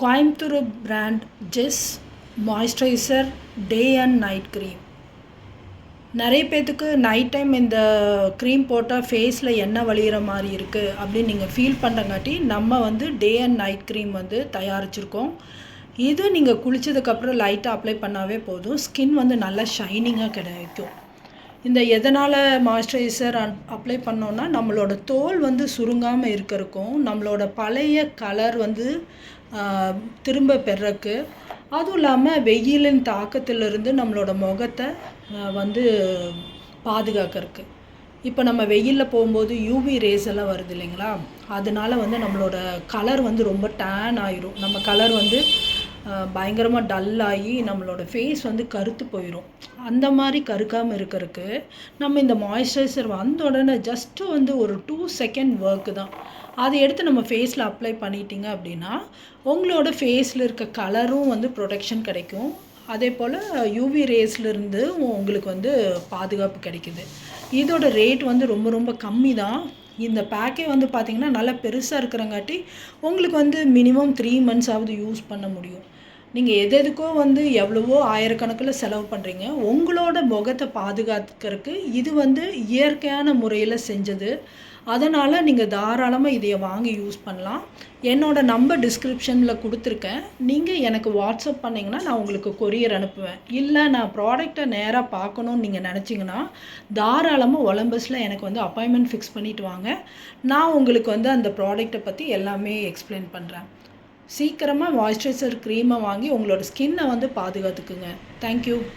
Coimbatore brand ஜெஸ் moisturiser day and night cream. நிறைய பேர்த்துக்கு நைட் டைம் இந்த க்ரீம் போட்டால் ஃபேஸில் எண்ணெய் வழியிற மாதிரி இருக்குது அப்படின்னு நீங்கள் ஃபீல் பண்ணுறங்காட்டி நம்ம வந்து டே அண்ட் நைட் க்ரீம் வந்து தயாரிச்சிருக்கோம். இது நீங்கள் குளித்ததுக்கப்புறம் லைட்டாக அப்ளை பண்ணாவே போதும், ஸ்கின் வந்து நல்லா ஷைனிங்காக கிடைக்கும். இந்த எதனால் மாய்ஸ்சரைசர் அப்ளை பண்ணோன்னா நம்மளோட தோல் வந்து சுருங்காமல் இருக்கிறக்கும், நம்மளோட பழைய கலர் வந்து திரும்ப பெறக்கு, அதுவும் இல்லாமல் வெயிலின் தாக்கத்திலிருந்து நம்மளோட முகத்தை வந்து பாதுகாக்கிறதுக்கு. இப்போ நம்ம வெயிலில் போகும்போது யூவி ரேஸ் எல்லாம் வருது இல்லைங்களா, அதனால் வந்து நம்மளோட கலர் வந்து ரொம்ப டேன் ஆயிரும். நம்ம கலர் வந்து பயங்கரமாக டல்லாகி நம்மளோட ஃபேஸ் வந்து கருத்து போயிடும். அந்த மாதிரி கருக்காமல் இருக்கிறதுக்கு நம்ம இந்த மாய்ஸ்சரைசர் வந்த உடனே ஜஸ்ட்டு வந்து ஒரு 2 செகண்ட் ஒர்க்கு தான். அதை எடுத்து நம்ம ஃபேஸில் அப்ளை பண்ணிட்டீங்க அப்படின்னா உங்களோட ஃபேஸில் இருக்க கலரும் வந்து ப்ரொடெக்ஷன் கிடைக்கும். அதே போல் யூவி ரேஸ்லேருந்து உங்களுக்கு வந்து பாதுகாப்பு கிடைக்குது. இதோட ரேட் வந்து ரொம்ப ரொம்ப கம்மி தான். இந்த பேக்கே வந்து பார்த்திங்கன்னா நல்லா பெருசாக இருக்கிறங்காட்டி உங்களுக்கு வந்து மினிமம் 3 மந்த்ஸாவது யூஸ் பண்ண முடியும். நீங்கள் எதுக்கோ வந்து எவ்வளவோ ஆயிரக்கணக்கில் செலவு பண்ணுறீங்க, உங்களோட முகத்தை பாதுகாத்துக்கிறதுக்கு இது வந்து இயற்கையான முறையில் செஞ்சது. அதனால் நீங்கள் தாராளமாக இதை வாங்கி யூஸ் பண்ணலாம். என்னோடய நம்பர் டிஸ்கிரிப்ஷனில் கொடுத்துருக்கேன். நீங்கள் எனக்கு வாட்ஸ்அப் பண்ணிங்கன்னா நான் உங்களுக்கு கொரியர் அனுப்புவேன். இல்லை நான் ப்ராடக்டை நேராக பார்க்கணுன்னு நீங்கள் நினச்சிங்கன்னா தாராளமாக ஒலம்பஸில் எனக்கு வந்து அப்பாயின்மெண்ட் ஃபிக்ஸ் பண்ணிவிட்டு வாங்க. நான் உங்களுக்கு வந்து அந்த ப்ராடக்டை பற்றி எல்லாமே எக்ஸ்பிளைன் பண்ணுறேன். சீக்கிரமாக மாய்ஸ்சரைசர் க்ரீமை வாங்கி உங்களோட ஸ்கின்னை வந்து பாதுகாத்துக்குங்க. தேங்க்யூ.